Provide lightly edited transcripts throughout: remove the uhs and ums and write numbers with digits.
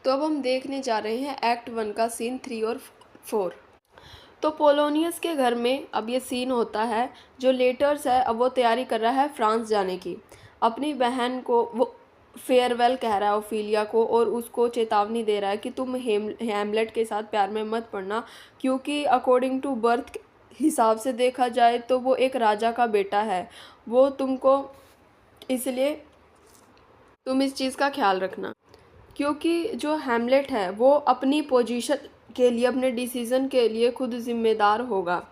तो अब हम देखने जा रहे हैं एक्ट 1 का सीन 3 और 4। तो पोलोनियस के घर में अब ये सीन होता है। जो लेटर्स है अब वो तैयारी कर रहा है फ्रांस जाने की। अपनी बहन को वो फेयरवेल कह रहा है ओफिलिया को, और उसको चेतावनी दे रहा है कि तुम हैमलेट के साथ प्यार में मत पड़ना, क्योंकि अकॉर्डिंग टू बर्थ हिसाब से देखा जाए तो वो एक राजा का बेटा है। वो तुमको, इसलिए तुम इस चीज़ का ख्याल रखना, क्योंकि जो हैमलेट है वो अपनी पोजीशन के लिए, अपने डिसीज़न के लिए खुद जिम्मेदार होगा,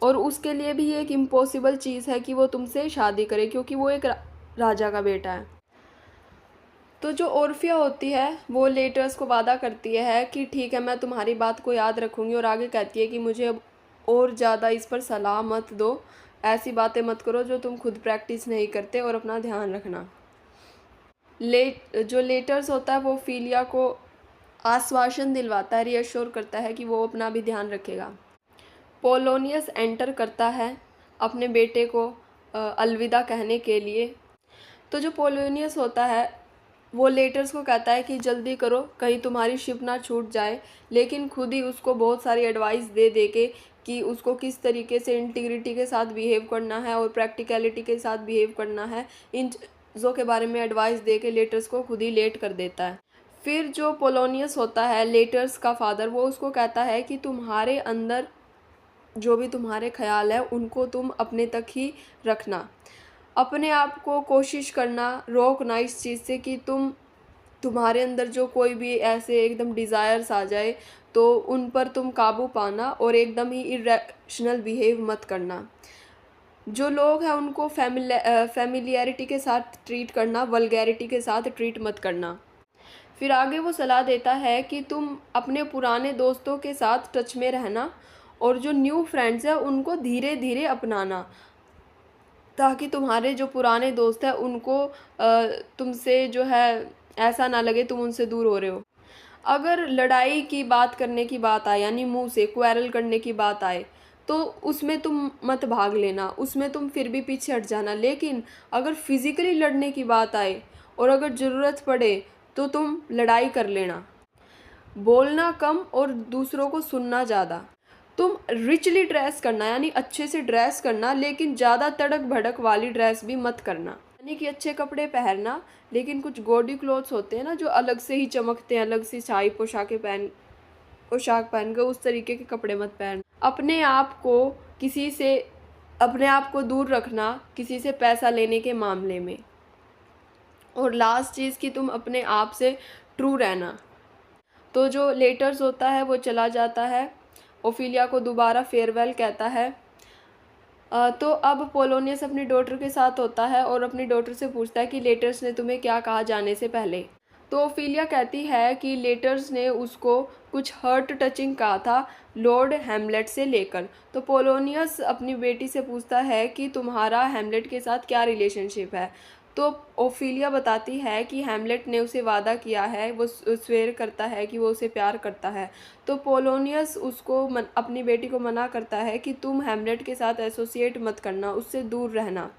और उसके लिए भी ये एक इम्पॉसिबल चीज़ है कि वो तुमसे शादी करे, क्योंकि वो एक राजा का बेटा है। तो जो ओर्फिया होती है वो लेटर्स को वादा करती है कि ठीक है, मैं तुम्हारी बात को याद रखूँगी, और आगे कहती है कि मुझे अब और ज़्यादा इस पर सलाह मत दो, ऐसी बातें मत करो जो तुम खुद प्रैक्टिस नहीं करते, और अपना ध्यान रखना। जो लेटर्स होता है वो ओफिलिया को आश्वासन दिलवाता है, रीअश्योर करता है कि वो अपना भी ध्यान रखेगा। पोलोनियस एंटर करता है अपने बेटे को अलविदा कहने के लिए। तो जो पोलोनियस होता है वो लेटर्स को कहता है कि जल्दी करो, कहीं तुम्हारी शिप ना छूट जाए, लेकिन खुद ही उसको बहुत सारी एडवाइस दे दे के कि उसको किस तरीके से इंटीग्रिटी के साथ बिहेव करना है और प्रैक्टिकलिटी के साथ बिहेव करना है, इन चीज़ों के बारे में एडवाइस दे के लेटर्स को खुद ही लेट कर देता है। फिर जो पोलोनियस होता है लेटर्स का फादर, वो उसको कहता है कि तुम्हारे अंदर जो भी तुम्हारे ख्याल है उनको तुम अपने तक ही रखना, अपने आप को कोशिश करना रोकना इस चीज़ से कि तुम्हारे अंदर जो कोई भी ऐसे एकदम डिज़ायर्स आ जाए तो उन पर तुम काबू पाना, और एकदम ही इरेशनल बिहेव मत करना। जो लोग हैं उनको फैमिलियरिटी के साथ ट्रीट करना, वल्गैरिटी के साथ ट्रीट मत करना। फिर आगे वो सलाह देता है कि तुम अपने पुराने दोस्तों के साथ टच में रहना, और जो न्यू फ्रेंड्स हैं उनको धीरे धीरे अपनाना, ताकि तुम्हारे जो पुराने दोस्त हैं उनको तुमसे जो है ऐसा ना लगे तुम उनसे दूर हो रहे हो। अगर लड़ाई की बात करने की बात आए, यानी मुंह से क्वेरल करने की बात आए, तो उसमें तुम मत भाग लेना, उसमें तुम फिर भी पीछे हट जाना। लेकिन अगर फिजिकली लड़ने की बात आए और अगर ज़रूरत पड़े तो तुम लड़ाई कर लेना। बोलना कम और दूसरों को सुनना ज़्यादा। तुम रिचली ड्रेस करना, यानी अच्छे से ड्रेस करना, लेकिन ज़्यादा तड़क भड़क वाली ड्रेस भी मत करना, यानी कि अच्छे कपड़े पहनना, लेकिन कुछ गॉडी क्लोथ्स होते हैं ना जो अलग से ही चमकते हैं, अलग से शाही पोशाक पहन कर उस तरीके के कपड़े मत पहन। अपने आप को दूर रखना किसी से पैसा लेने के मामले में। और लास्ट चीज़ कि तुम अपने आप से ट्रू रहना। तो जो लेटर्स होता है वो चला जाता है, ओफिलिया को दोबारा फेयरवेल कहता है। तो अब पोलोनियस अपनी डॉटर के साथ होता है और अपनी डॉटर से पूछता है कि लेटर्स ने तुम्हें क्या कहा जाने से पहले। तो ओफिलिया कहती है कि लेटर्स ने उसको कुछ हर्ट टचिंग कहा था लॉर्ड हैमलेट से लेकर। तो पोलोनियस अपनी बेटी से पूछता है कि तुम्हारा हैमलेट के साथ क्या रिलेशनशिप है। तो ओफिलिया बताती है कि हैमलेट ने उसे वादा किया है, वो स्वेर करता है कि वो उसे प्यार करता है। तो पोलोनियस उसको अपनी बेटी को मना करता है कि तुम हैमलेट के साथ एसोसिएट मत करना, उससे दूर रहना।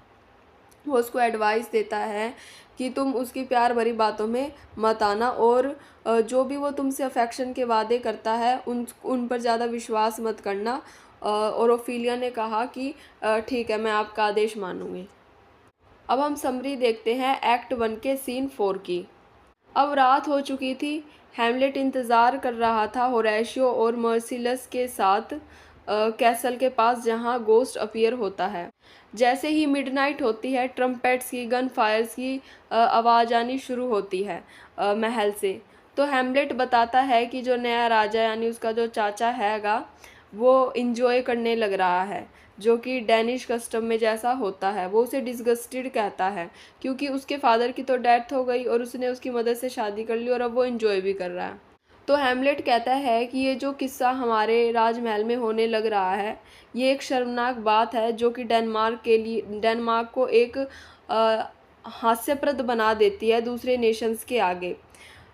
वो उसको एडवाइस देता है कि तुम उसकी प्यार भरी बातों में मत आना, और जो भी वो तुमसे अफेक्शन के वादे करता है उन पर ज़्यादा विश्वास मत करना। और ओफिलिया ने कहा कि ठीक है, मैं आपका आदेश मानूंगी। अब हम समरी देखते हैं एक्ट 1 के सीन 4 की। अब रात हो चुकी थी। हैमलेट इंतज़ार कर रहा था होरेशियो और मर्सिलस के साथ कैसल के पास, जहां गोस्ट अपीयर होता है। जैसे ही मिडनाइट होती है, ट्रम्पेट्स की, गन फायर्स की आवाज़ आनी शुरू होती है महल से। तो हैमलेट बताता है कि जो नया राजा यानी उसका जो चाचा हैगा वो इंजॉय करने लग रहा है, जो कि डैनिश कस्टम में जैसा होता है। वो उसे डिसगस्टेड कहता है, क्योंकि उसके फादर की तो डेथ हो गई और उसने उसकी मदर से शादी कर ली और अब वो इंजॉय भी कर रहा है। तो हैमलेट कहता है कि ये जो किस्सा हमारे राजमहल में होने लग रहा है ये एक शर्मनाक बात है, जो कि डेनमार्क को एक हास्यप्रद बना देती है दूसरे नेशंस के आगे।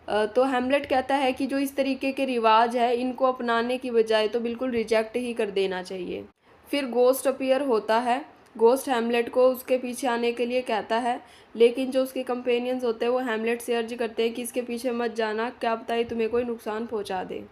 तो हैमलेट कहता है कि जो इस तरीके के रिवाज है इनको अपनाने की बजाय तो बिल्कुल रिजेक्ट ही कर देना चाहिए। फिर गोस्ट अपीयर होता है गोस्ट हैमलेट को उसके पीछे आने के लिए कहता है, लेकिन जो उसके कंपेनियंस होते हैं वो हैमलेट से अर्ज करते हैं कि इसके पीछे मत जाना, क्या पता ये तुम्हें कोई नुकसान पहुंचा दे।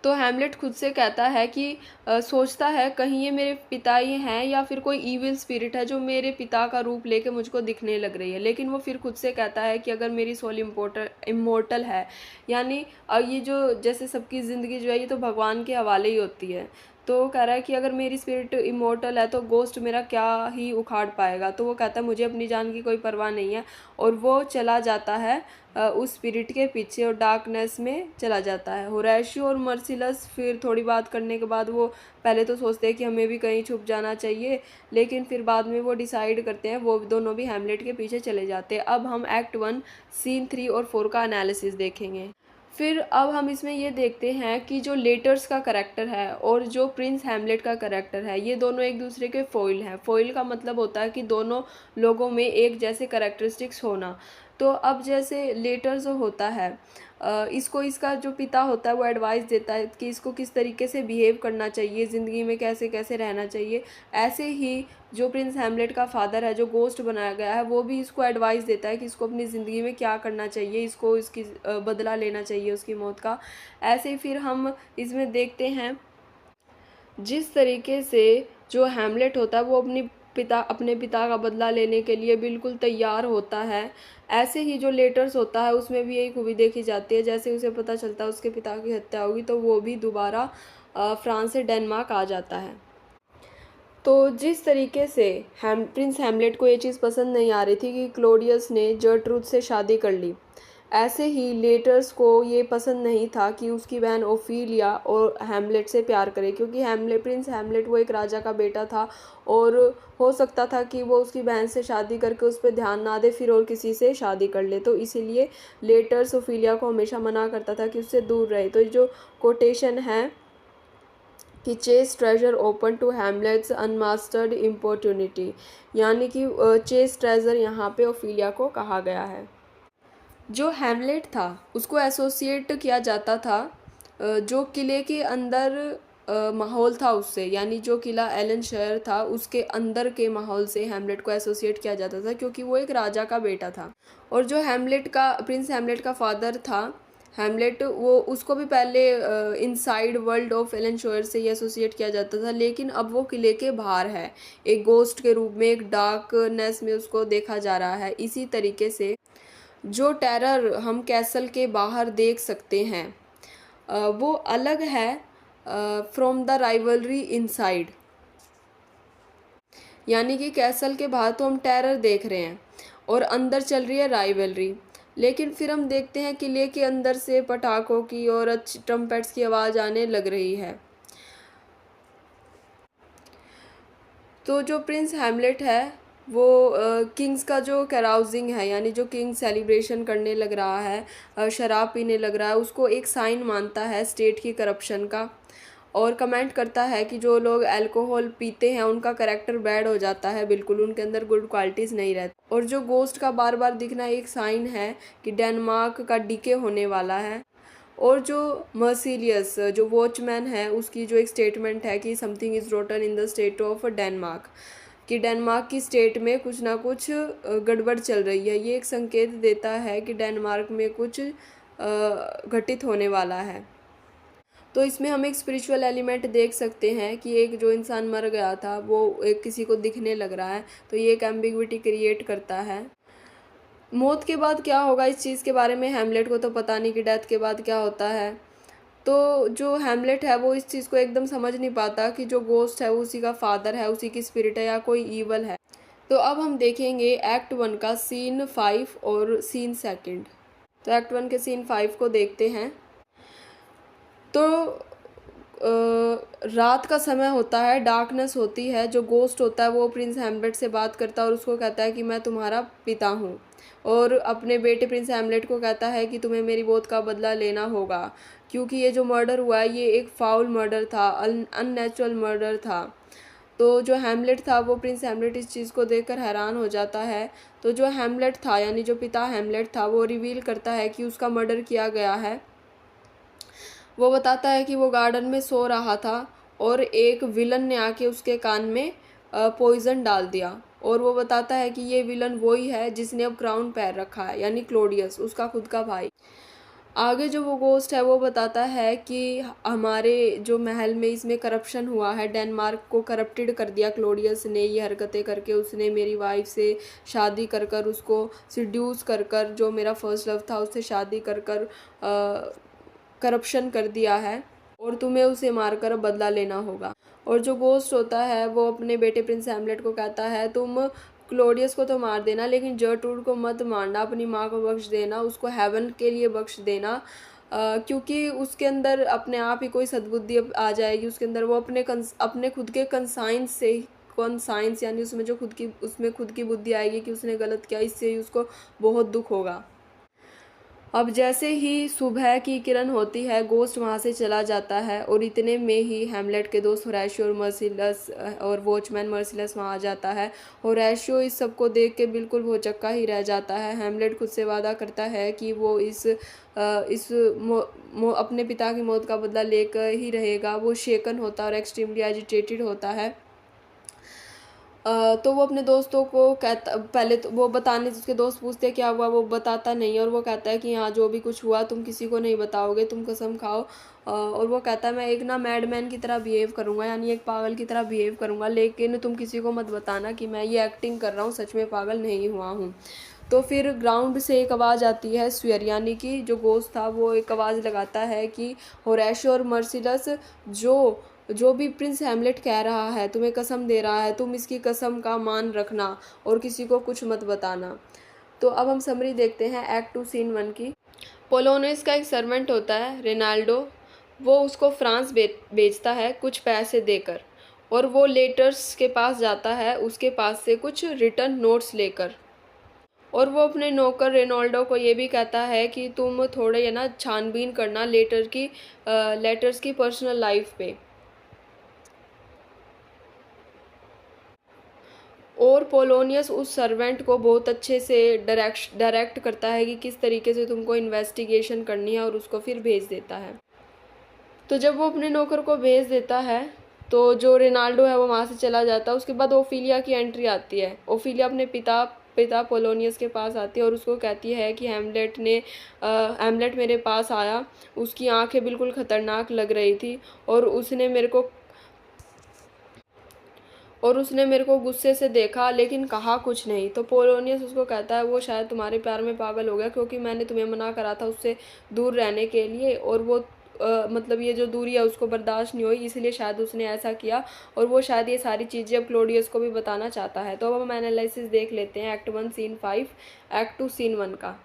तो हैमलेट खुद से कहता है कि सोचता है कहीं ये मेरे पिता ही हैं या फिर कोई ईविल स्पिरिट है जो मेरे पिता का रूप लेके मुझको दिखने लग रही है। लेकिन वो फिर खुद से कहता है कि अगर मेरी सोल इमोर्टल है, यानी ये जो जैसे सबकी ज़िंदगी जो है ये तो भगवान के हवाले ही होती है, तो वो कह रहा है कि अगर मेरी स्पिरिट इमोर्टल है तो गोस्ट मेरा क्या ही उखाड़ पाएगा। तो वो कहता है मुझे अपनी जान की कोई परवाह नहीं है, और वो चला जाता है उस स्पिरिट के पीछे और डार्कनेस में चला जाता है। होरैशियो और मर्सिलस फिर थोड़ी बात करने के बाद वो पहले तो सोचते हैं कि हमें भी कहीं छुप जाना चाहिए, लेकिन फिर बाद में वो डिसाइड करते हैं, वो दोनों भी हैमलेट के पीछे चले जाते हैं। अब हम एक्ट 1 सीन 3 और 4 का एनालिसिस देखेंगे। फिर अब हम इसमें ये देखते हैं कि जो लेटर्स का करैक्टर है और जो प्रिंस हैमलेट का करैक्टर है, ये दोनों एक दूसरे के फॉइल हैं। फॉइल का मतलब होता है कि दोनों लोगों में एक जैसे करैक्टरिस्टिक्स होना। तो अब जैसे लेटर जो होता है, इसको इसका जो पिता होता है वो एडवाइस देता है कि इसको किस तरीके से बिहेव करना चाहिए, ज़िंदगी में कैसे कैसे रहना चाहिए। ऐसे ही जो प्रिंस हैमलेट का फादर है जो गोस्ट बनाया गया है, वो भी इसको एडवाइस देता है कि इसको अपनी ज़िंदगी में क्या करना चाहिए, इसको इसकी बदला लेना चाहिए उसकी मौत का। ऐसे ही फिर हम इसमें देखते हैं जिस तरीके से जो हैमलेट होता है वो अपने पिता का बदला लेने के लिए बिल्कुल तैयार होता है, ऐसे ही जो लेटर्स होता है उसमें भी यही खूबी देखी जाती है। जैसे उसे पता चलता है उसके पिता की हत्या होगी तो वो भी दोबारा फ्रांस से डेनमार्क आ जाता है। तो जिस तरीके से प्रिंस हैमलेट को ये चीज़ पसंद नहीं आ रही थी कि क्लोडियस ने जर्ट्रूड से शादी कर ली, ऐसे ही लेटर्स को ये पसंद नहीं था कि उसकी बहन ओफीलिया और हैमलेट से प्यार करे, क्योंकि प्रिंस हैमलेट वो एक राजा का बेटा था और हो सकता था कि वो उसकी बहन से शादी करके उस पर ध्यान ना दे फिर और किसी से शादी कर ले। तो इसीलिए लेटर्स ओफीलिया को हमेशा मना करता था कि उससे दूर रहे। तो जो कोटेशन है कि chess treasure open to Hamlet's unmastered importunity, यानी कि चेस ट्रेजर यहाँ पे ओफीलिया को कहा गया है। जो हैमलेट था उसको एसोसिएट किया जाता था जो किले के अंदर माहौल था उससे, यानी जो किला एलन शहर था उसके अंदर के माहौल से हैमलेट को एसोसिएट किया जाता था, क्योंकि वो एक राजा का बेटा था। और जो प्रिंस हैमलेट का फादर था हैमलेट, वो उसको भी पहले इनसाइड वर्ल्ड ऑफ एलन शोयर से ही एसोसिएट किया जाता था, लेकिन अब वो किले के बाहर है, एक गोस्ट के रूप में, एक डार्कनेस में उसको देखा जा रहा है। इसी तरीके से जो टेरर हम कैसल के बाहर देख सकते हैं वो अलग है फ्रॉम द राइवलरी इनसाइड, यानी कि कैसल के बाहर तो हम टेरर देख रहे हैं और अंदर चल रही है राइवलरी। लेकिन फिर हम देखते हैं किले के अंदर से पटाखों की और ट्रम्पेट्स की आवाज़ आने लग रही है। तो जो प्रिंस हैमलेट है वो किंग्स का जो कैराउजिंग है, यानी जो किंग सेलिब्रेशन करने लग रहा है, शराब पीने लग रहा है, उसको एक साइन मानता है स्टेट की करप्शन का, और कमेंट करता है कि जो लोग अल्कोहल पीते हैं उनका करेक्टर बैड हो जाता है, बिल्कुल उनके अंदर गुड क्वालिटीज़ नहीं रहती। और जो गोस्ट का बार बार दिखना एक साइन है कि डेनमार्क का डिके होने वाला है। और जो मर्सिलियस जो वॉचमैन है उसकी जो एक स्टेटमेंट है कि something is rotten in the state of Denmark, कि डेनमार्क की स्टेट में कुछ ना कुछ गड़बड़ चल रही है, ये एक संकेत देता है कि डेनमार्क में कुछ घटित होने वाला है। तो इसमें हम एक स्पिरिचुअल एलिमेंट देख सकते हैं कि एक जो इंसान मर गया था वो एक किसी को दिखने लग रहा है, तो ये एक एम्बिग्विटी क्रिएट करता है। मौत के बाद क्या होगा इस चीज़ के बारे में हैमलेट को तो पता नहीं कि डेथ के बाद क्या होता है। तो जो हैमलेट है वो इस चीज़ को एकदम समझ नहीं पाता कि जो गोस्ट है वो उसी का फादर है, उसी की स्पिरिट है या कोई ईवल है। तो अब हम देखेंगे एक्ट 1 का सीन 5 और सीन 2। तो एक्ट 1 के सीन 5 को देखते हैं। तो रात का समय होता है, डार्कनेस होती है, जो गोस्ट होता है वो प्रिंस हैमलेट से बात करता है और उसको कहता है कि मैं तुम्हारा पिता हूँ, और अपने बेटे प्रिंस हैमलेट को कहता है कि तुम्हें मेरी मौत का बदला लेना होगा, क्योंकि ये जो मर्डर हुआ है ये एक फाउल मर्डर था, अननेचुरल मर्डर था। तो जो हैमलेट था वो प्रिंस हैमलेट इस चीज़ को देखकर हैरान हो जाता है। तो जो हैमलेट था यानी जो पिता हैमलेट था वो रिवील करता है कि उसका मर्डर किया गया है। वो बताता है कि वो गार्डन में सो रहा था और एक विलन ने आके उसके कान में पॉइजन डाल दिया। और वो बताता है कि ये विलन वही है जिसने अब क्राउन पहन रखा है, यानी क्लोडियस, उसका खुद का भाई। आगे जो वो गोस्ट है वो बताता है कि हमारे जो महल में इसमें करप्शन हुआ है, डेनमार्क को करप्टेड कर दिया क्लोडियस ने ये हरकतें करके। उसने मेरी वाइफ से शादी कर कर, उसको सिड्यूस कर कर, जो मेरा फर्स्ट लव था उससे शादी कर कर करप्शन कर दिया है, और तुम्हें उसे मारकर अब बदला लेना होगा। और जो गोस्ट होता है वो अपने बेटे प्रिंस हैमलेट को कहता है, तुम क्लोडियस को तो मार देना लेकिन जर्ट्रूड को मत मारना, अपनी माँ को बख्श देना, उसको हेवन के लिए बख्श देना, क्योंकि उसके अंदर अपने आप ही कोई सद्बुद्धि आ जाएगी उसके अंदर। वो अपने खुद के कंसाइंस से, कॉन्साइंस यानी उसमें खुद की बुद्धि आएगी कि उसने गलत किया, इससे ही उसको बहुत दुख होगा। अब जैसे ही सुबह की किरण होती है, गोस्ट वहाँ से चला जाता है, और इतने में ही हैमलेट के दोस्त होरेशियो और मर्सिलस और वॉचमैन मर्सिलस वहाँ आ जाता है। होरेशियो इस सब को देख के बिल्कुल भौचक्का ही रह जाता है। हैमलेट खुद से वादा करता है कि वो अपने पिता की मौत का बदला लेकर ही रहेगा। वो शेकन होता है और एक्सट्रीमली एजिटेटेड होता है। तो वो अपने दोस्तों को कहता, पहले तो वो बताने से उसके दोस्त पूछते हैं क्या हुआ, वो बताता नहीं है, और वो कहता है कि हाँ जो भी कुछ हुआ तुम किसी को नहीं बताओगे, तुम कसम खाओ। और वो कहता है मैं एक ना मैडमैन की तरह बिहेव करूँगा, यानी एक पागल की तरह बिहेव करूँगा, लेकिन तुम किसी को मत बताना कि मैं ये एक्टिंग कर रहा हूँ, सच में पागल नहीं हुआ हूँ। तो फिर ग्राउंड से एक आवाज़ आती है, स्वेयर यानी कि जो गोस्ट था वो एक आवाज़ लगाता है कि होरेशियो और मर्सिलस, जो भी प्रिंस हैमलेट कह रहा है, तुम्हें कसम दे रहा है, तुम इसकी कसम का मान रखना और किसी को कुछ मत बताना। तो अब हम समरी देखते हैं एक्ट 2 सीन 1 की। पोलोनियस का एक सर्वेंट होता है रेनाल्डो, वो उसको फ्रांस भेजता है कुछ पैसे देकर, और वो लेटर्स के पास जाता है उसके पास से कुछ रिटर्न नोट्स लेकर। और वो अपने नौकर रेनाल्डो को ये भी कहता है कि तुम थोड़े है ना छानबीन करना लेटर्स की पर्सनल लाइफ पे। और पोलोनियस उस सर्वेंट को बहुत अच्छे से डायरेक्ट करता है कि किस तरीके से तुमको इन्वेस्टिगेशन करनी है, और उसको फिर भेज देता है। तो जब वो अपने नौकर को भेज देता है तो जो रेनाल्डो है वो वहाँ से चला जाता है। उसके बाद ओफिलिया की एंट्री आती है। ओफिलिया अपने पिता पोलोनियस के पास आती है और उसको कहती है कि हैमलेट मेरे पास आया, उसकी आंखें बिल्कुल ख़तरनाक लग रही थी, और उसने मेरे को गुस्से से देखा लेकिन कहा कुछ नहीं। तो पोलोनियस उसको कहता है वो शायद तुम्हारे प्यार में पागल हो गया, क्योंकि मैंने तुम्हें मना करा था उससे दूर रहने के लिए, और वो मतलब ये जो दूरी है उसको बर्दाश्त नहीं हुई, इसलिए शायद उसने ऐसा किया, और वो शायद ये सारी चीज़ें अब क्लोडियस को भी बताना चाहता है। तो अब हम एनालिसिस देख लेते हैं एक्ट 1 सीन 5 एक्ट 2 सीन 1 का।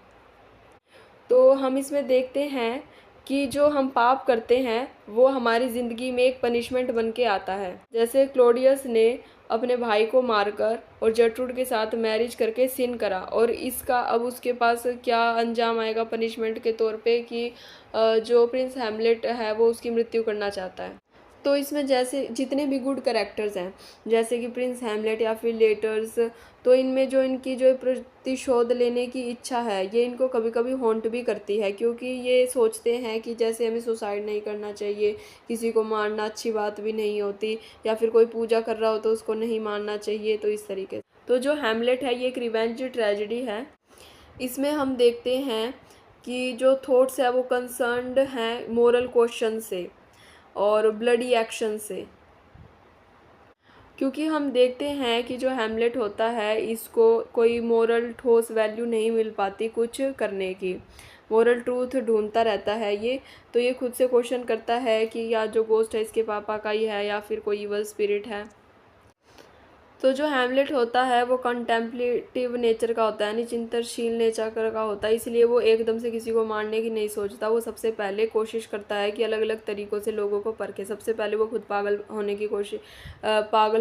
तो हम इसमें देखते हैं कि जो हम पाप करते हैं वो हमारी ज़िंदगी में एक पनिशमेंट बन के आता है। जैसे क्लोडियस ने अपने भाई को मारकर और जर्ट्रूड के साथ मैरिज करके सिन करा, और इसका अब उसके पास क्या अंजाम आएगा पनिशमेंट के तौर पे कि जो प्रिंस हैमलेट है वो उसकी मृत्यु करना चाहता है। तो इसमें जैसे जितने भी गुड कैरेक्टर्स हैं, जैसे कि प्रिंस हैमलेट या फिर लेटर्स, तो इनमें जो इनकी जो प्रतिशोध लेने की इच्छा है ये इनको कभी कभी हॉन्ट भी करती है, क्योंकि ये सोचते हैं कि जैसे हमें सुसाइड नहीं करना चाहिए, किसी को मारना अच्छी बात भी नहीं होती, या फिर कोई पूजा कर रहा हो तो उसको नहीं मारना चाहिए। तो इस तरीके से तो जो हैमलेट है ये एक रिवेंज ट्रेजेडी है। इसमें हम देखते हैं कि जो थॉट्स है वो कंसर्न्ड हैं मोरल क्वेश्चन से और ब्लडी एक्शन से, क्योंकि हम देखते हैं कि जो हैमलेट होता है इसको कोई मोरल ठोस वैल्यू नहीं मिल पाती कुछ करने की, मोरल ट्रूथ ढूंढता रहता है ये। तो ये खुद से क्वेश्चन करता है कि या जो गोस्ट है इसके पापा का ही है या फिर कोई इवल स्पिरिट है। तो जो हैमलेट होता है वो कंटेम्पलेटिव नेचर का होता है, यानी चिंतनशील नेचर का होता है, इसलिए वो एकदम से किसी को मारने की नहीं सोचता। वो सबसे पहले कोशिश करता है कि अलग अलग तरीक़ों से लोगों को परखे। सबसे पहले वो खुद पागल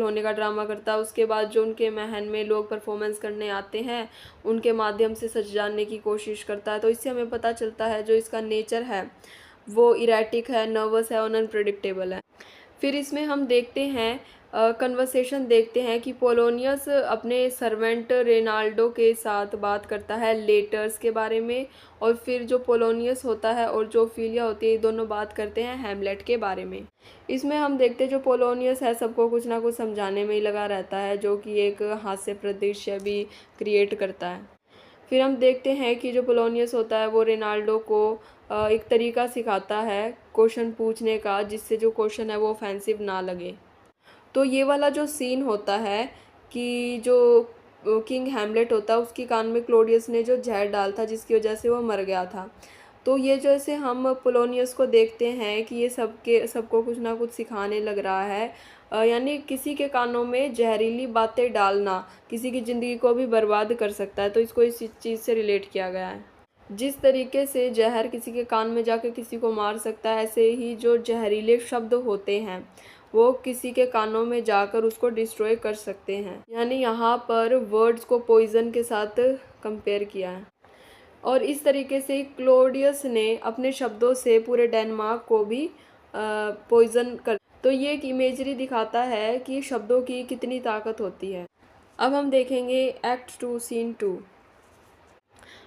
होने का ड्रामा करता है। उसके बाद जो उनके महल में लोग परफॉर्मेंस करने आते हैं उनके माध्यम से सच जानने की कोशिश करता है। तो इससे हमें पता चलता है जो इसका नेचर है वो इरेटिक है, नर्वस है और अनप्रेडिक्टेबल है। फिर इसमें हम देखते हैं कन्वर्सेशन देखते हैं कि पोलोनियस अपने सर्वेंट रेनाल्डो के साथ बात करता है लेटर्स के बारे में, और फिर जो पोलोनियस होता है और जो ओफिलिया होती है ये दोनों बात करते हैं हैमलेट के बारे में। इसमें हम देखते हैं जो पोलोनियस है सबको कुछ ना कुछ समझाने में ही लगा रहता है, जो कि एक हास्य परिदृश्य भी क्रिएट करता है। फिर हम देखते हैं कि जो पोलोनियस होता है वो रेनाल्डो को एक तरीका सिखाता है क्वेश्चन पूछने का, जिससे जो क्वेश्चन है वो ऑफेंसिव ना लगे। तो ये वाला जो सीन होता है कि जो किंग हैमलेट होता है उसके कान में क्लोडियस ने जो जहर डाला था जिसकी वजह से वो मर गया था। तो ये जैसे हम पोलोनियस को देखते हैं कि ये सबको कुछ ना कुछ सिखाने लग रहा है, यानी किसी के कानों में जहरीली बातें डालना किसी की ज़िंदगी को भी बर्बाद कर सकता है। तो इसको इस चीज़ से रिलेट किया गया है। जिस तरीके से जहर किसी के कान में जाकर किसी को मार सकता है, ऐसे ही जो जहरीले शब्द होते हैं वो किसी के कानों में जाकर उसको डिस्ट्रॉय कर सकते हैं। यानी यहाँ पर वर्ड्स को पॉइजन के साथ कंपेयर किया है। और इस तरीके से क्लोडियस ने अपने शब्दों से पूरे डेनमार्क को भी पॉइजन कर। तो ये एक इमेजरी दिखाता है कि शब्दों की कितनी ताकत होती है। अब हम देखेंगे एक्ट 2 सीन 2।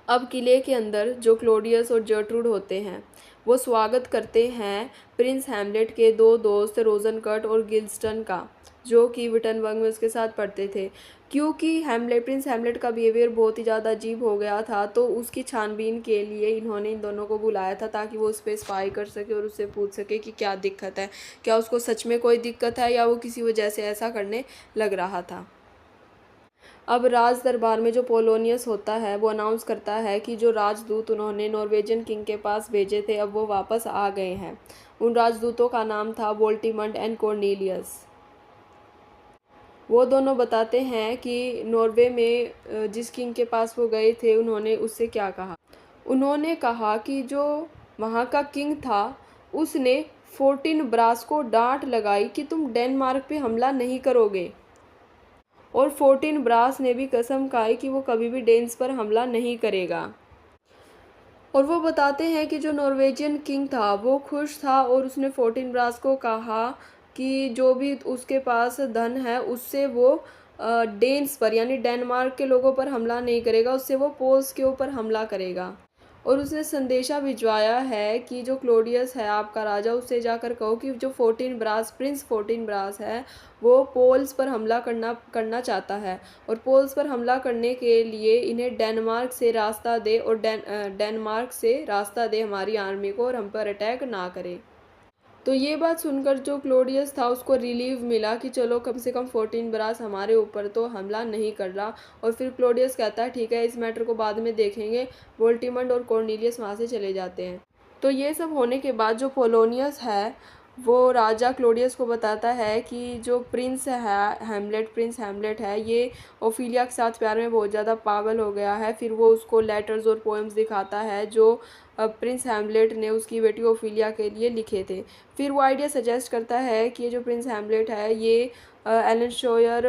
अब किले के अंदर जो क्लोडियस और जर्ट्रूड होते हैं वो स्वागत करते हैं प्रिंस हैमलेट के दो दोस्त रोजनकट और गिल्स्टन का, जो कि विटनबर्ग में उसके साथ पढ़ते थे। क्योंकि प्रिंस हैमलेट का बिहेवियर बहुत ही ज़्यादा अजीब हो गया था, तो उसकी छानबीन के लिए इन्होंने इन दोनों को बुलाया था ताकि वो उस पर स्पाई कर सके और उससे पूछ सके कि क्या दिक्कत है, क्या उसको सच में कोई दिक्कत है या वो किसी वजह से ऐसा करने लग रहा था। अब राज दरबार में जो पोलोनियस होता है वो अनाउंस करता है कि जो राजदूत उन्होंने नॉर्वेजियन किंग के पास भेजे थे अब वो वापस आ गए हैं। उन राजदूतों का नाम था वोल्टीमंड एंड कॉर्नेलियस। वो दोनों बताते हैं कि नॉर्वे में जिस किंग के पास वो गए थे उन्होंने उससे क्या कहा। उन्होंने कहा कि जो वहाँ का किंग था उसने 14 ब्रास को डांट लगाई कि तुम डेनमार्क पे हमला नहीं करोगे, और 14 ब्रास ने भी कसम खाई कि वो कभी भी डेन्स पर हमला नहीं करेगा। और वो बताते हैं कि जो नॉर्वेजियन किंग था वो खुश था और उसने 14 ब्रास को कहा कि जो भी उसके पास धन है उससे वो डेन्स पर यानी डेनमार्क के लोगों पर हमला नहीं करेगा, उससे वो पोल्स के ऊपर हमला करेगा। और उसने संदेशा भिजवाया है कि जो क्लोडियस है आपका राजा, उससे जाकर कहो कि जो 14 ब्रास प्रिंस 14 ब्रास है वो पोल्स पर हमला करना चाहता है, और पोल्स पर हमला करने के लिए इन्हें डेनमार्क से रास्ता दे, और डेनमार्क से रास्ता दे हमारी आर्मी को और हम पर अटैक ना करे। तो ये बात सुनकर जो क्लोडियस था उसको रिलीव मिला कि चलो कम से कम 14 ब्रास हमारे ऊपर तो हमला नहीं कर रहा। और फिर क्लोडियस कहता है ठीक है इस मैटर को बाद में देखेंगे। वोल्टीमंड और कॉर्नेलियस वहाँ से चले जाते हैं। तो ये सब होने के बाद जो पोलोनियस है वो राजा क्लोडियस को बताता है कि जो प्रिंस हैमलेट है ये ओफिलिया के साथ प्यार में बहुत ज़्यादा पागल हो गया है। फिर वो उसको लेटर्स और पोएम्स दिखाता है जो प्रिंस हैमलेट ने उसकी बेटी ओफिलिया के लिए लिखे थे। फिर वो आइडिया सजेस्ट करता है कि ये जो प्रिंस हैमलेट है ये एलनशोयर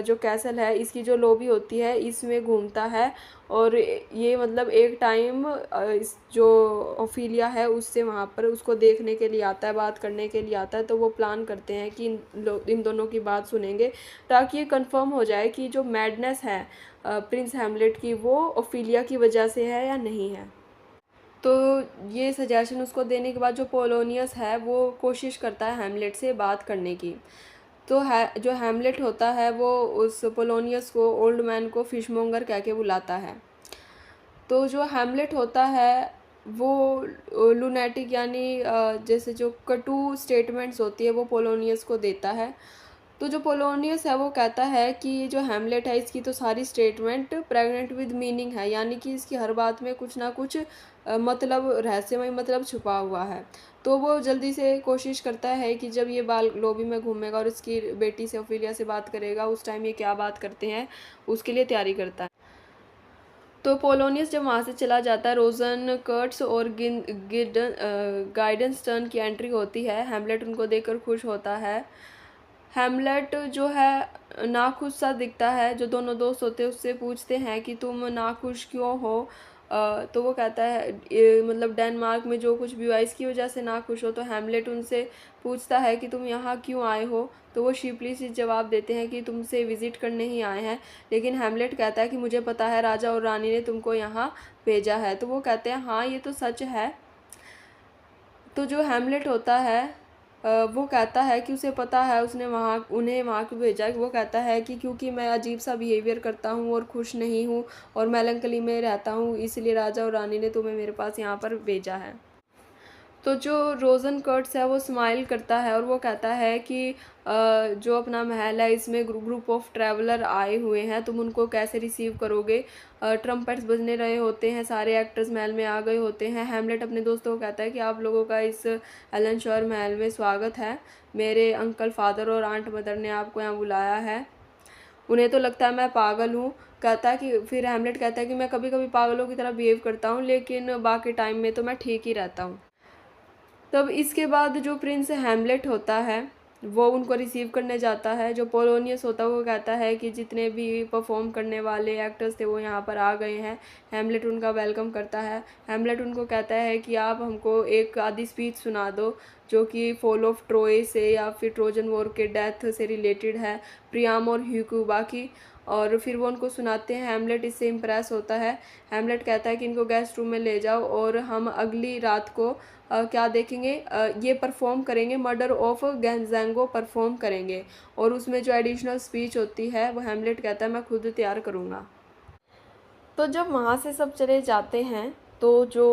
जो कैसल है इसकी जो लॉबी होती है इसमें घूमता है, और ये मतलब एक टाइम इस जो ओफिलिया है उससे वहाँ पर उसको देखने के लिए आता है, बात करने के लिए आता है। तो वो प्लान करते हैं कि इन दोनों की बात सुनेंगे ताकि ये कंफर्म हो जाए कि जो मैडनेस है प्रिंस हैमलेट की वो ओफिलिया की वजह से है या नहीं है। तो ये सजेशन उसको देने के बाद जो पोलोनियस है वो कोशिश करता है हैमलेट से बात करने की। तो जो हैमलेट होता है वो उस पोलोनियस को ओल्ड मैन को फिशमोंगर कह के बुलाता है। तो जो हैमलेट होता है वो लूनेटिक यानी जैसे जो कटु स्टेटमेंट्स होती है वो पोलोनियस को देता है। तो जो पोलोनियस है वो कहता है कि जो हैमलेट है इसकी तो सारी स्टेटमेंट प्रेग्नेंट विद मीनिंग है, यानी कि इसकी हर बात में कुछ ना कुछ मतलब रहस्यमय मतलब छुपा हुआ है। तो वो जल्दी से कोशिश करता है कि जब ये बाल लॉबी में घूमेगा और इसकी बेटी से ओफिलिया से बात करेगा उस टाइम ये क्या बात करते हैं उसके लिए तैयारी करता है। तो पोलोनियस जब वहाँ से चला जाता है रोजन कर्ट्स और गाइडेंस्टर्न की एंट्री होती है। हैमलेट उनको देखकर खुश होता है। हैमलेट जो है नाखुश सा दिखता है। जो दोनों दोस्त होते हैं उससे पूछते हैं कि तुम नाखुश क्यों हो, तो वो कहता है मतलब डेनमार्क में जो कुछ भी हुआ इसकी वजह से ना खुश हो। तो हैमलेट उनसे पूछता है कि तुम यहाँ क्यों आए हो। तो वो शिपली से जवाब देते हैं कि तुमसे विज़िट करने ही आए हैं। लेकिन हैमलेट कहता है कि मुझे पता है राजा और रानी ने तुमको यहाँ भेजा है। तो वो कहते हैं हाँ ये तो सच है। तो जो हैमलेट होता है वो कहता है कि उसे पता है उसने उन्हें वहाँ क्यों भेजा। वो कहता है कि क्योंकि मैं अजीब सा बिहेवियर करता हूँ और खुश नहीं हूँ और मेलंकली में रहता हूँ, इसलिए राजा और रानी ने तुम्हें मेरे पास यहाँ पर भेजा है। तो जो रोज़न कर्ट्स है वो स्माइल करता है और वो कहता है कि जो अपना महल है इसमें ग्रुप ऑफ ट्रैवलर आए हुए हैं, तुम उनको कैसे रिसीव करोगे। ट्रम्पेट्स बजने रहे होते हैं, सारे एक्टर्स महल में आ गए होते हैं। हैमलेट अपने दोस्तों को कहता है कि आप लोगों का इस एलन शोर महल में स्वागत है, मेरे अंकल फादर और आंट मदर ने आपको यहाँ बुलाया है। उन्हें तो लगता है मैं पागल हूँ। कहता है कि फिर हैमलेट कहता है कि मैं कभी कभी पागलों की तरह बिहेव करता हूँ, लेकिन बाकी टाइम में तो मैं ठीक ही रहता हूँ। तब इसके बाद जो प्रिंस हैमलेट होता है वो उनको रिसीव करने जाता है। जो पोलोनियस होता है वो कहता है कि जितने भी परफॉर्म करने वाले एक्टर्स थे वो यहाँ पर आ गए हैं। हैमलेट उनका वेलकम करता है। हैमलेट उनको कहता है कि आप हमको एक आधी स्पीच सुना दो जो कि फॉल ऑफ ट्रोय से या फिर ट्रोजन वॉर के डेथ से रिलेटेड है, प्रियाम और ह्यूक्यूबा की। और फिर वो उनको सुनाते हैं। हैमलेट इससे इम्प्रेस होता है। हैमलेट कहता है कि इनको गेस्ट रूम में ले जाओ और हम अगली रात को क्या देखेंगे, ये परफॉर्म करेंगे, मर्डर ऑफ गैंजांगो परफॉर्म करेंगे। और उसमें जो एडिशनल स्पीच होती है वो हैमलेट कहता है मैं खुद तैयार करूँगा। तो जब वहाँ से सब चले जाते हैं तो जो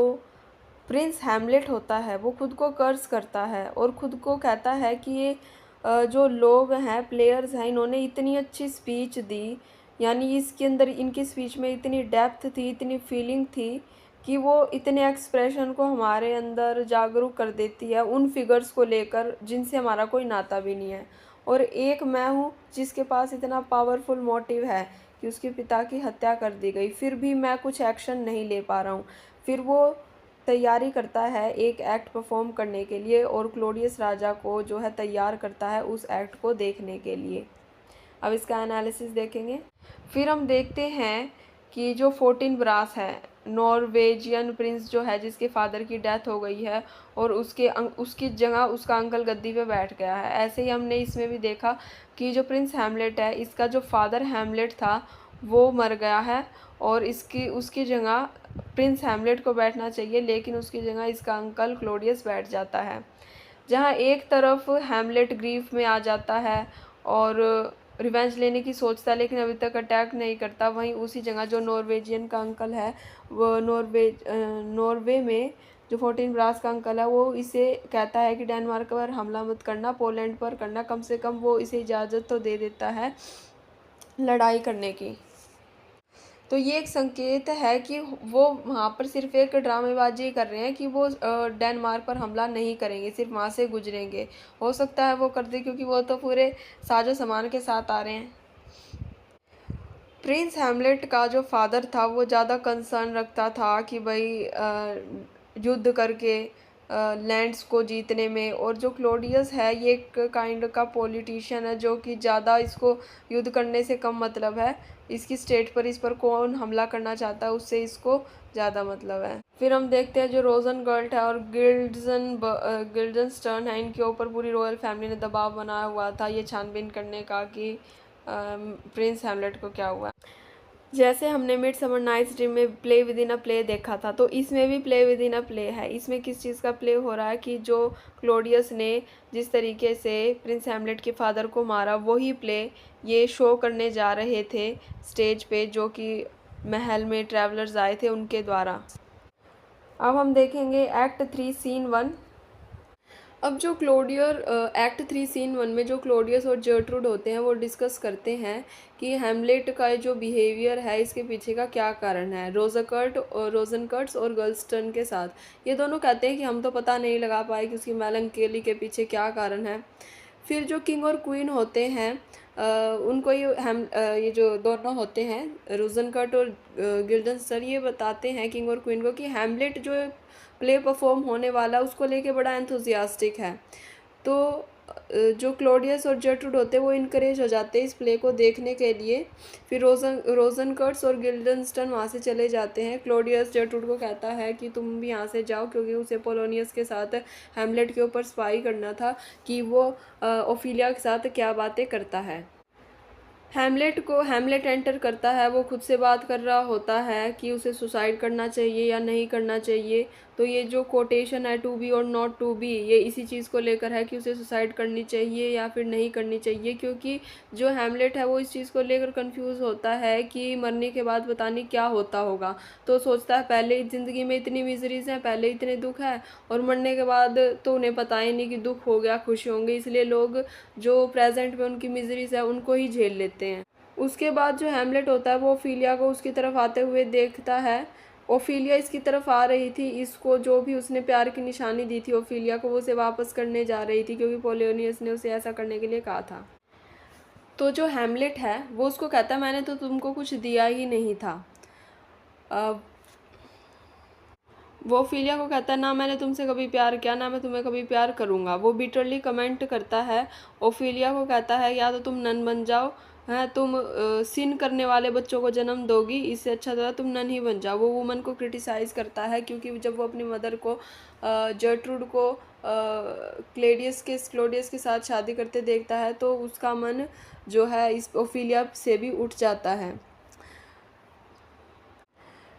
प्रिंस हैमलेट होता है वो खुद को कर्स करता है और खुद को कहता है कि ये जो लोग हैं, प्लेयर्स हैं, इन्होंने इतनी अच्छी स्पीच दी, यानी इसके अंदर इनकी स्पीच में इतनी डेप्थ थी, इतनी फीलिंग थी कि वो इतने एक्सप्रेशन को हमारे अंदर जागरूक कर देती है उन फिगर्स को लेकर जिनसे हमारा कोई नाता भी नहीं है। और एक मैं हूँ जिसके पास इतना पावरफुल मोटिव है कि उसके पिता की हत्या कर दी गई, फिर भी मैं कुछ एक्शन नहीं ले पा रहा हूँ। फिर वो तैयारी करता है एक एक्ट परफॉर्म करने के लिए और क्लोडियस राजा को जो है तैयार करता है उस एक्ट को देखने के लिए। अब इसका एनालिसिस देखेंगे। फिर हम देखते हैं कि जो 14 ब्रास है, नॉर्वेजियन प्रिंस जो है जिसके फादर की डेथ हो गई है और उसकी जगह उसका अंकल गद्दी पे बैठ गया है। ऐसे ही हमने इसमें भी देखा कि जो प्रिंस हैमलेट है इसका जो फादर हैमलेट था वो मर गया है और उसकी जगह प्रिंस हैमलेट को बैठना चाहिए, लेकिन उसकी जगह इसका अंकल क्लोडियस बैठ जाता है। जहाँ एक तरफ हैमलेट ग्रीफ में आ जाता है और रिवेंज लेने की सोचता है लेकिन अभी तक अटैक नहीं करता, वहीं उसी जगह जो नॉर्वेजियन का अंकल है वो नॉर्वे में जो 14 ब्रास का अंकल है वो इसे कहता है कि डेनमार्क पर हमला मत करना, पोलैंड पर करना, कम से कम वो इसे इजाज़त तो दे देता है लड़ाई करने की। तो ये एक संकेत है कि वो वहाँ पर सिर्फ एक ड्रामेबाजी कर रहे हैं कि वो डेनमार्क पर हमला नहीं करेंगे, सिर्फ वहाँ से गुजरेंगे। हो सकता है वो कर दे क्योंकि वो तो पूरे साजो सामान के साथ आ रहे हैं। प्रिंस हैमलेट का जो फादर था वो ज़्यादा कंसर्न रखता था कि भाई युद्ध करके लैंड्स को जीतने में, और जो क्लोडियस है ये एक काइंड का पॉलिटिशियन है जो कि ज़्यादा इसको युद्ध करने से कम मतलब है, इसकी स्टेट पर इस पर कौन हमला करना चाहता है उससे इसको ज़्यादा मतलब है। फिर हम देखते हैं जो रोजन गर्ल्ट है और गिल्डनस्टर्न है, इनके ऊपर पूरी रॉयल फैमिली ने दबाव बनाया हुआ था ये छानबीन करने का कि प्रिंस हैमलेट को क्या हुआ। जैसे हमने मिडसमर नाइट्स ड्रीम में play with in a play देखा था, तो इसमें भी play with in a play है। इसमें किस चीज़ का प्ले हो रहा है कि जो क्लोडियस ने जिस तरीके से प्रिंस हैमलेट के फादर को मारा वही प्ले ये शो करने जा रहे थे स्टेज पे, जो कि महल में ट्रैवलर्स आए थे उनके द्वारा। अब हम देखेंगे एक्ट 3 सीन 1। अब जो एक्ट 3 सीन 1 में जो क्लोडियस और जर्ट्रूड होते हैं वो डिस्कस करते हैं कि हैमलेट का जो बिहेवियर है इसके पीछे का क्या कारण है रोजनकर्ट्स और गर्ल्स्टन के साथ। ये दोनों कहते हैं कि हम तो पता नहीं लगा पाए कि उसकी मेलंकोली के पीछे क्या कारण है। फिर जो किंग और क्वीन होते हैं उनको ये जो दोनों होते हैं रोजनकर्ट और गिल्डनस्टर ये बताते हैं किंग और क्वीन को कि हैमलेट जो प्ले परफॉर्म होने वाला उसको लेके बड़ा एंथुजियास्टिक है। तो जो क्लोडियस और जर्ट्रूड होते हैं वो इनकरेज हो जाते हैं इस प्ले को देखने के लिए। फिर रोजनकर्ट्स और गिल्डनस्टन वहाँ से चले जाते हैं। क्लोडियस जर्ट्रूड को कहता है कि तुम भी यहाँ से जाओ, क्योंकि उसे पोलोनियस के साथ हैमलेट के ऊपर स्पाई करना था कि वो ओफिलिया के साथ क्या बातें करता है। हैमलेट एंटर करता है। वो खुद से बात कर रहा होता है कि उसे सुसाइड करना चाहिए या नहीं करना चाहिए। तो ये जो कोटेशन है टू बी और नॉट टू बी, ये इसी चीज़ को लेकर है कि उसे सुसाइड करनी चाहिए या फिर नहीं करनी चाहिए, क्योंकि जो हैमलेट है वो इस चीज़ को लेकर कंफ्यूज होता है कि मरने के बाद पता नहीं क्या होता होगा। तो सोचता है पहले ज़िंदगी में इतनी मिजरीज हैं, पहले इतने दुख है, और मरने के बाद तो उन्हें पता ही नहीं कि दुख हो गया खुशी होंगे, इसलिए लोग जो प्रेजेंट में उनकी मिजरीज है उनको ही झेल लेते हैं। उसके बाद जो हैमलेट होता है वो ओफिलिया को उसकी तरफ आते हुए देखता है। ओफिलिया इसकी तरफ आ रही थी, इसको जो भी उसने प्यार की निशानी दी थी ओफिलिया को वो उसे वापस करने जा रही थी, क्योंकि पोलोनियस ने उसे ऐसा करने के लिए कहा था। तो जो हैमलेट है वो उसको कहता है मैंने तो तुमको कुछ दिया ही नहीं था। वो ओफिलिया को कहता है ना मैंने तुमसे कभी प्यार किया, ना मैं तुम्हें कभी प्यार करूँगा। वो बिटरली कमेंट करता है। ओफिलिया को कहता है या तो तुम नन बन जाओ, हैं तुम सिन करने वाले बच्चों को जन्म दोगी, इससे अच्छा तो तुम नन ही बन जाओ। वो वुमन को क्रिटिसाइज़ करता है, क्योंकि जब वो अपनी मदर को जर्ट्रूड को क्लोडियस के साथ शादी करते देखता है तो उसका मन जो है इस ओफिलिया से भी उठ जाता है।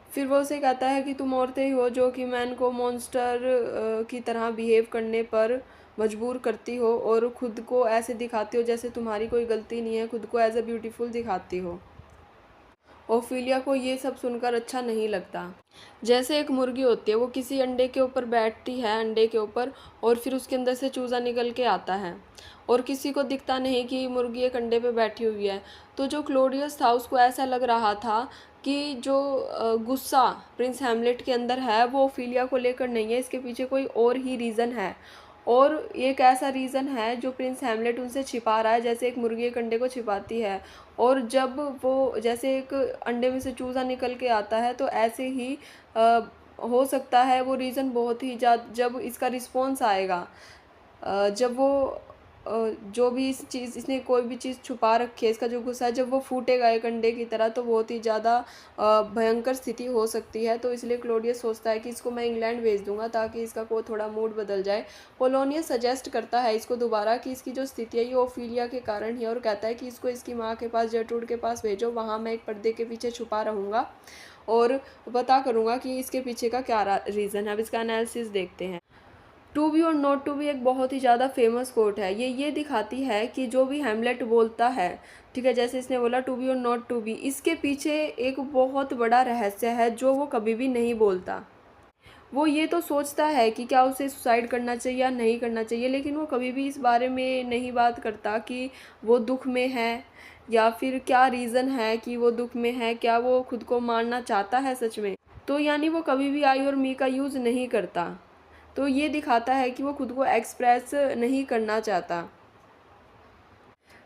फिर वो उसे कहता है कि तुम औरतें ही हो जो कि मैन को मॉन्स्टर की तरह बिहेव करने पर मजबूर करती हो और खुद को ऐसे दिखाती हो जैसे तुम्हारी कोई गलती नहीं है, खुद को एज अ ब्यूटीफुल दिखाती हो। ओफिलिया को ये सब सुनकर अच्छा नहीं लगता। जैसे एक मुर्गी होती है, वो किसी अंडे के ऊपर बैठती है, अंडे के ऊपर, और फिर उसके अंदर से चूज़ा निकल के आता है और किसी को दिखता नहीं कि मुर्गी एक अंडे पे बैठी हुई है। तो जो क्लोडियस था उसको ऐसा लग रहा था कि जो गुस्सा प्रिंस हैमलेट के अंदर है वो ओफिलिया को लेकर नहीं है, इसके पीछे कोई और ही रीज़न है, और एक ऐसा रीज़न है जो प्रिंस हैमलेट उनसे छिपा रहा है, जैसे एक मुर्गी एक अंडे को छिपाती है। और जब वो जैसे एक अंडे में से चूज़ा निकल के आता है तो ऐसे ही हो सकता है वो रीज़न बहुत ही ज़्यादा, जब इसका रिस्पॉन्स आएगा, जब वो जो भी इस चीज़ इसने कोई भी चीज़ छुपा रखी है, इसका जो गुस्सा है जब वो फूटेगा एक अंडे की तरह तो बहुत ही ज़्यादा भयंकर स्थिति हो सकती है। तो इसलिए क्लोडियस सोचता है कि इसको मैं इंग्लैंड भेज दूंगा ताकि इसका कोई थोड़ा मूड बदल जाए। पोलोनियस सजेस्ट करता है इसको दोबारा कि इसकी जो स्थिति है ये ओफिलिया के कारण ही है, और कहता है कि इसको इसकी माँ के पास जर्ट्रूड के पास भेजो, वहाँ मैं एक पर्दे के पीछे छुपा रहूँगा और पता करूँगा कि इसके पीछे का क्या रीज़न है। अब इसका एनालिसिस देखते हैं। टू बी और नॉट टू बी एक बहुत ही ज़्यादा फेमस कोट है। ये दिखाती है कि जो भी हैमलेट बोलता है, ठीक है, जैसे इसने बोला टू बी और नॉट टू बी, इसके पीछे एक बहुत बड़ा रहस्य है जो वो कभी भी नहीं बोलता। वो ये तो सोचता है कि क्या उसे सुसाइड करना चाहिए या नहीं करना चाहिए, लेकिन वो कभी भी इस बारे में नहीं बात करता कि वो दुख में है या फिर क्या रीज़न है कि वो दुख में है, क्या वो खुद को मारना चाहता है सच में। तो यानी वो कभी भी आई और मी का यूज़ नहीं करता। तो ये दिखाता है कि वो खुद को एक्सप्रेस नहीं करना चाहता।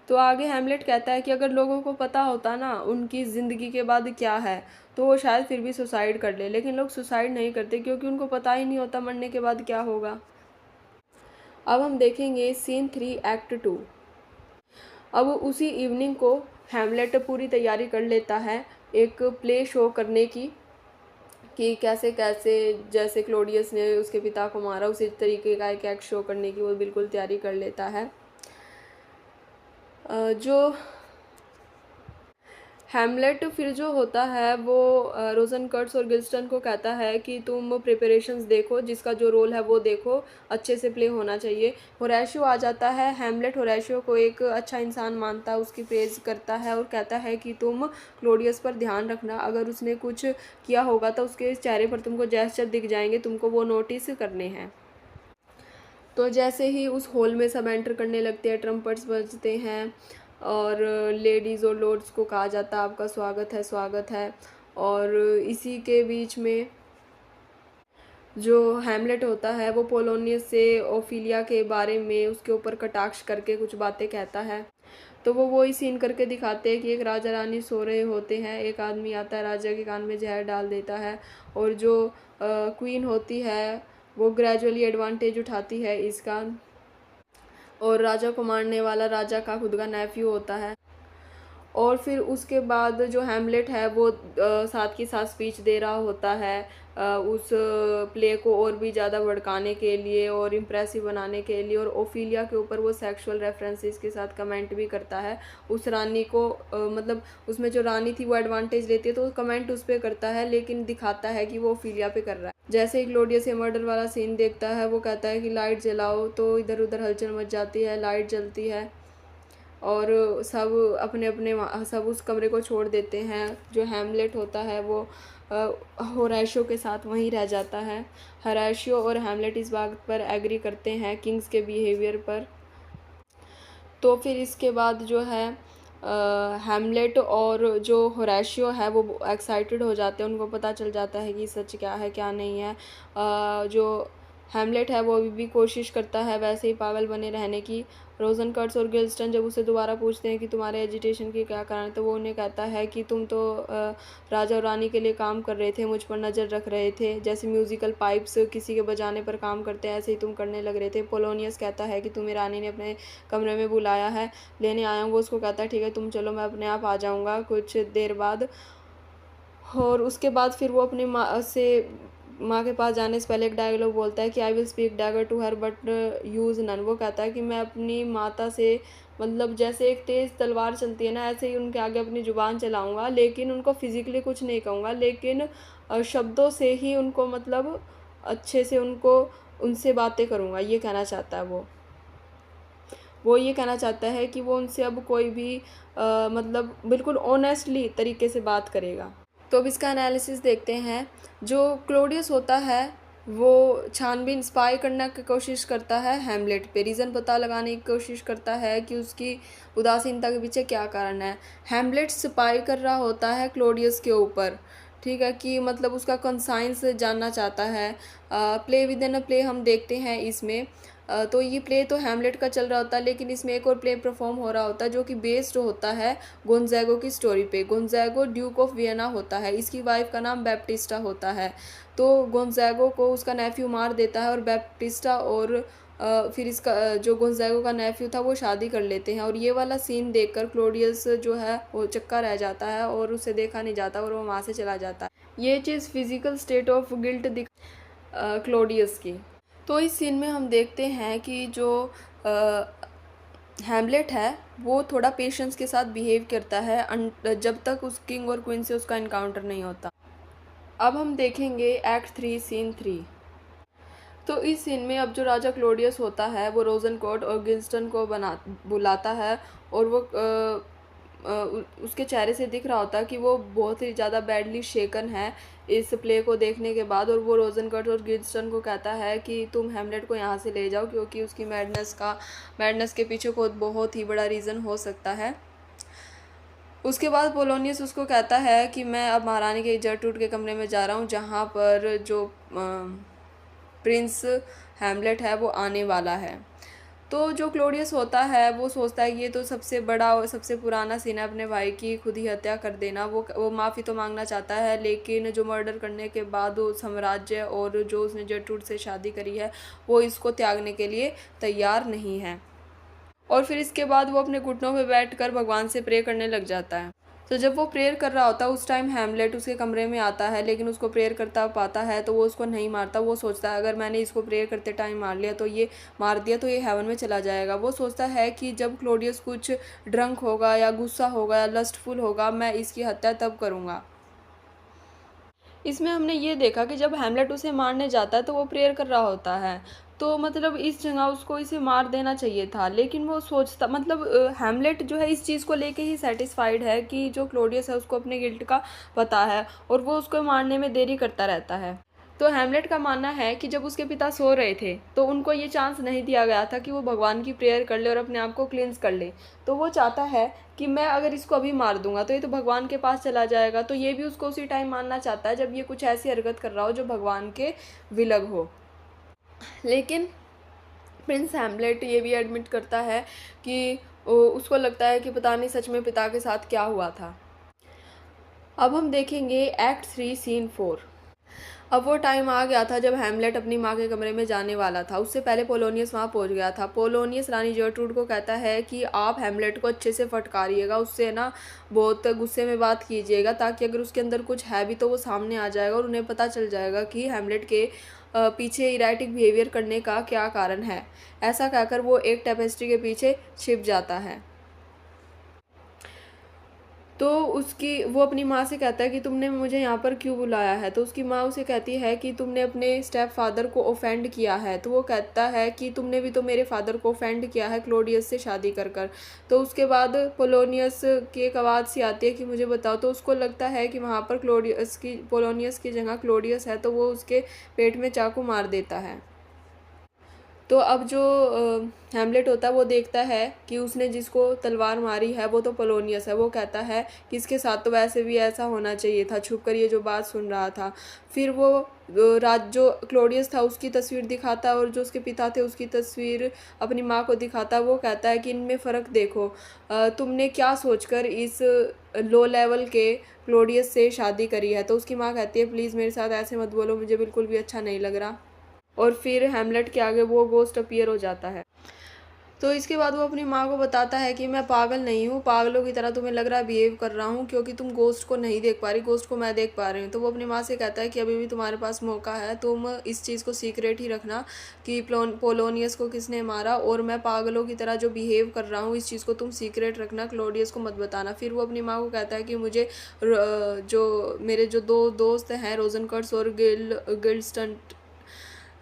तो आगे हैमलेट कहता है कि अगर लोगों को पता होता ना उनकी ज़िंदगी के बाद क्या है तो वो शायद फिर भी सुसाइड कर ले, लेकिन लोग सुसाइड नहीं करते क्योंकि उनको पता ही नहीं होता मरने के बाद क्या होगा। अब हम देखेंगे सीन 3 एक्ट 2। अब उसी इवनिंग को हैमलेट पूरी तैयारी कर लेता है एक प्ले शो करने की, कि कैसे कैसे जैसे क्लोडियस ने उसके पिता को मारा उसी तरीके का एक एक्ट शो करने की वो बिल्कुल तैयारी कर लेता है। जो हैमलेट फिर जो होता है वो रोजनकर्ट्स और गिल्स्टन को कहता है कि तुम प्रिपरेशंस देखो, जिसका जो रोल है वो देखो, अच्छे से प्ले होना चाहिए। होरेशियो आ जाता है। हैमलेट होरेशियो को एक अच्छा इंसान मानता है, उसकी प्रेज करता है और कहता है कि तुम क्लोडियस पर ध्यान रखना, अगर उसने कुछ किया होगा तो उसके चेहरे पर तुमको जेस्चर दिख जाएंगे, तुमको वो नोटिस करने हैं। तो जैसे ही उस हॉल में सब एंटर करने लगते हैं, ट्रम्पट्स बजते हैं और लेडीज़ और लॉर्ड्स को कहा जाता है आपका स्वागत है स्वागत है। और इसी के बीच में जो हैमलेट होता है वो पोलोनियस से ओफिलिया के बारे में उसके ऊपर कटाक्ष करके कुछ बातें कहता है। तो वो ही सीन करके दिखाते हैं कि एक राजा रानी सो रहे होते हैं, एक आदमी आता है राजा के कान में जहर डाल देता है और जो क्वीन होती है वो ग्रेजुअली एडवांटेज उठाती है इसका। और राजा को मारने वाला राजा का खुद का नेफ्यू होता है। और फिर उसके बाद जो हैमलेट है वो साथ की साथ स्पीच दे रहा होता है उस प्ले को और भी ज़्यादा भड़काने के लिए और इम्प्रेसिव बनाने के लिए, और ओफिलिया के ऊपर वो सेक्सुअल रेफरेंसेस के साथ कमेंट भी करता है। उस रानी को मतलब उसमें जो रानी थी वो एडवांटेज लेती है तो कमेंट उस पर करता है, लेकिन दिखाता है कि वो ओफिलिया पे कर रहा है। जैसे ही क्लोडियस ये मर्डर वाला सीन देखता है वो कहता है कि लाइट जलाओ, तो इधर उधर हलचल मच जाती है, लाइट जलती है और सब अपने अपने सब उस कमरे को छोड़ देते हैं। जो हैमलेट होता है वो होरैशियो के साथ वहीं रह जाता है। होरैशियो और हैमलेट इस बात पर एग्री करते हैं किंग्स के बिहेवियर पर। तो फिर इसके बाद जो है हैमलेट और जो होरैशियो है वो एक्साइटेड हो जाते हैं, उनको पता चल जाता है कि सच क्या है क्या नहीं है। जो हैमलेट है वो अभी भी कोशिश करता है वैसे ही पागल बने रहने की। रोजनकर्ट्स और गिल्स्टन जब उससे दोबारा पूछते हैं कि तुम्हारे एजिटेशन की क्या कारण है, तो वो उन्हें कहता है कि तुम तो राजा और रानी के लिए काम कर रहे थे, मुझ पर नज़र रख रहे थे, जैसे म्यूज़िकल पाइप्स किसी के बजाने पर काम करते हैं ऐसे ही तुम करने लग रहे थे। पोलोनियस कहता है कि तुम्हें रानी ने अपने कमरे में बुलाया है, लेने आया हूँ। वो उसको कहता है ठीक है तुम चलो, मैं अपने आप आ जाऊँगा कुछ देर बाद। और उसके बाद फिर वो अपनी माँ के पास जाने से पहले एक डायलॉग बोलता है कि I will speak dagger to her but use none. वो कहता है कि मैं अपनी माता से मतलब जैसे एक तेज़ तलवार चलती है ना, ऐसे ही उनके आगे अपनी ज़ुबान चलाऊँगा, लेकिन उनको फिज़िकली कुछ नहीं कहूँगा, लेकिन शब्दों से ही उनको मतलब अच्छे से उनको उनसे बातें करूँगा। ये कहना चाहता है वो ये कहना चाहता है कि वो उनसे अब कोई भी मतलब बिल्कुल ऑनेस्टली तरीके से बात करेगा। तो अब इसका एनालिसिस देखते हैं। जो क्लोडियस होता है वो छानबीन स्पाई करने की कोशिश करता है हैमलेट पे, रीज़न पता लगाने की कोशिश करता है कि उसकी उदासीनता के पीछे क्या कारण है। हैमलेट स्पाई कर रहा होता है क्लोडियस के ऊपर, ठीक है, कि मतलब उसका कंसाइंस जानना चाहता है। Play with in a play हम देखते हैं इसमें। तो ये प्ले तो हैमलेट का चल रहा होता है, लेकिन इसमें एक और प्ले परफॉर्म हो रहा होता है जो कि बेस्ड होता है गोंज़ैगो की स्टोरी पे। गोंज़ैगो ड्यूक ऑफ वियना होता है, इसकी वाइफ का नाम बैप्टिस्टा होता है। तो गोंज़ैगो को उसका नेफ्यू मार देता है और बैप्टिस्टा और फिर इसका जो गोंज़ैगो का नेफ्यू था वो शादी कर लेते हैं। और ये वाला सीन देखकर क्लोडियस जो है वो चक्का रह जाता है और उसे देखा नहीं जाता और वो वहाँ से चला जाता है। ये चीज़ फिजिकल स्टेट ऑफ गिल्ट दिख क्लोडियस की। तो इस सीन में हम देखते हैं कि जो हैमलेट है वो थोड़ा पेशेंस के साथ बिहेव करता है जब तक उस किंग और क्वीन से उसका इनकाउंटर नहीं होता। अब हम देखेंगे एक्ट 3 सीन 3। तो इस सीन में अब जो राजा क्लोडियस होता है वो रोजनकोर्ट और गिल्स्टन को बुलाता है और वो उसके चेहरे से दिख रहा होता है कि वो बहुत ही ज़्यादा बैडली शेकन है इस प्ले को देखने के बाद। और वो रोजनकट और गिल्स्टन को कहता है कि तुम हैमलेट को यहाँ से ले जाओ, क्योंकि उसकी मैडनेस के पीछे बहुत ही बड़ा रीज़न हो सकता है। उसके बाद पोलोनियस उसको कहता है कि मैं अब महारानी के जर्ट्रूड के कमरे में जा रहा हूँ, जहाँ पर जो प्रिंस हैमलेट है वो आने वाला है। तो जो क्लोडियस होता है वो सोचता है कि ये तो सबसे बड़ा और सबसे पुराना सीन है अपने भाई की खुद ही हत्या कर देना। वो माफ़ी तो मांगना चाहता है, लेकिन जो मर्डर करने के बाद वो साम्राज्य और जो उसने जर्ट्रूड से शादी करी है वो इसको त्यागने के लिए तैयार नहीं है। और फिर इसके बाद वो अपने घुटनों पे बैठकर भगवान से प्रे करने लग जाता है। तो जब वो प्रेयर कर रहा होता है उस टाइम हैमलेट उसके कमरे में आता है, लेकिन उसको प्रेयर करता पाता है तो वो उसको नहीं मारता। वो सोचता है अगर मैंने इसको प्रेयर करते टाइम मार दिया तो ये हेवन में चला जाएगा। वो सोचता है कि जब क्लोडियस कुछ ड्रंक होगा या गुस्सा होगा या लस्टफुल होगा मैं इसकी हत्या तब करूँगा। इसमें हमने ये देखा कि जब हैमलेट उसे मारने जाता है तो वो प्रेयर कर रहा होता है, तो मतलब इस जगह उसको इसे मार देना चाहिए था। लेकिन वो सोचता मतलब हैमलेट जो है इस चीज़ को लेके ही सेटिस्फाइड है कि जो क्लोडियस है उसको अपने गिल्ट का पता है और वो उसको मारने में देरी करता रहता है। तो हैमलेट का मानना है कि जब उसके पिता सो रहे थे तो उनको ये चांस नहीं दिया गया था कि वो भगवान की प्रेयर कर ले और अपने आप को क्लींस कर ले। तो वो चाहता है कि मैं अगर इसको अभी मार दूंगा तो ये तो भगवान के पास चला जाएगा। तो ये भी उसको उसी टाइम मानना चाहता है जब ये कुछ ऐसी हरकत कर रहा हो जो भगवान के विलग हो। लेकिन प्रिंस हैमलेट ये भी एडमिट करता है कि उसको लगता है कि पता नहीं सच में पिता के साथ क्या हुआ था। अब हम देखेंगे एक्ट 3 सीन 4। अब वो टाइम आ गया था जब हैमलेट अपनी माँ के कमरे में जाने वाला था। उससे पहले पोलोनियस वहाँ पहुँच गया था। पोलोनियस रानी जर्ट्रूड को कहता है कि आप हैमलेट को अच्छे से फटकारिएगा, उससे ना बहुत गुस्से में बात कीजिएगा, ताकि अगर उसके अंदर कुछ है भी तो वो सामने आ जाएगा और उन्हें पता चल जाएगा कि हैमलेट के पीछे इरेटिक बिहेवियर करने का क्या कारण है। ऐसा कहकर वो एक टेपेस्ट्री के पीछे छिप जाता है। तो वो अपनी माँ से कहता है कि तुमने मुझे यहाँ पर क्यों बुलाया है। तो उसकी माँ उसे कहती है कि तुमने अपने स्टेप फादर को ऑफेंड किया है। तो वो कहता है कि तुमने भी तो मेरे फादर को ऑफेंड किया है क्लोडियस से शादी कर कर। तो उसके बाद पोलोनियस की एक आवाज़ सी आती है कि मुझे बताओ। तो उसको लगता है कि वहाँ पर पोलोनियस की जगह क्लोडियस है, तो वो उसके पेट में चाकू मार देता है। तो अब जो हैमलेट होता है वो देखता है कि उसने जिसको तलवार मारी है वो तो पोलोनियस है। वो कहता है कि इसके साथ तो वैसे भी ऐसा होना चाहिए था, छुप कर ये जो बात सुन रहा था। फिर वो जो क्लोडियस था उसकी तस्वीर दिखाता और जो उसके पिता थे उसकी तस्वीर अपनी माँ को दिखाता। वो कहता है कि इनमें फ़र्क देखो, तुमने क्या सोचकर इस लो लेवल के क्लोडियस से शादी करी है। तो उसकी माँ कहती है प्लीज़ मेरे साथ ऐसे मत बोलो, मुझे बिल्कुल भी अच्छा नहीं लग रहा। और फिर हैमलेट के आगे वो गोस्ट अपीयर हो जाता है। तो इसके बाद वो अपनी माँ को बताता है कि मैं पागल नहीं हूँ, पागलों की तरह तुम्हें लग रहा है बिहेव कर रहा हूँ, क्योंकि तुम गोस्ट को नहीं देख पा रही, गोस्ट को मैं देख पा रही हूँ। तो वो अपनी माँ से कहता है कि अभी भी तुम्हारे पास मौका है, तुम इस चीज़ को सीक्रेट ही रखना कि पोलोनियस को किसने मारा, और मैं पागलों की तरह जो बिहेव कर रहा हूँ इस चीज़ को तुम सीक्रेट रखना, क्लोडियस को मत बताना। फिर वो अपनी माँ को कहता है कि मुझे जो मेरे जो दो दोस्त हैं रोजनकर्ट्स और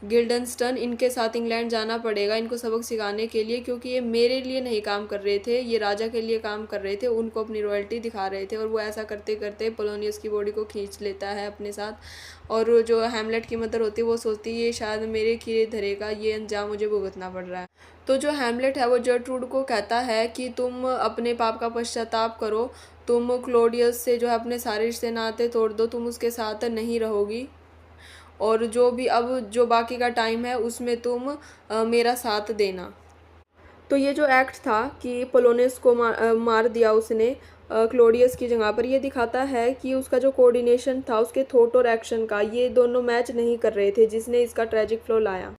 गिल्डनस्टन, इनके साथ इंग्लैंड जाना पड़ेगा इनको सबक सिखाने के लिए, क्योंकि ये मेरे लिए नहीं काम कर रहे थे, ये राजा के लिए काम कर रहे थे, उनको अपनी रॉयल्टी दिखा रहे थे। और वो ऐसा करते करते पोलोनियस की बॉडी को खींच लेता है अपने साथ। और जो हैमलेट की मदर होती है वो सोचती है ये शायद मेरे खीरे धरेगा, ये अंजाम मुझे भुगतना पड़ रहा है। तो जो हैमलेट है वो जर्ट्रूड को कहता है कि तुम अपने पाप का पश्चाताप करो, तुम क्लोडियस से जो है अपने सारे रिश्ते नाते तोड़ दो, तुम उसके साथ नहीं रहोगी, और जो भी अब जो बाकी का टाइम है उसमें तुम मेरा साथ देना। तो ये जो एक्ट था कि पोलोनियस को मार दिया उसने क्लोडियस की जगह पर, ये दिखाता है कि उसका जो कोऑर्डिनेशन था उसके थॉट और एक्शन का, ये दोनों मैच नहीं कर रहे थे, जिसने इसका ट्रेजिक फ्लो लाया।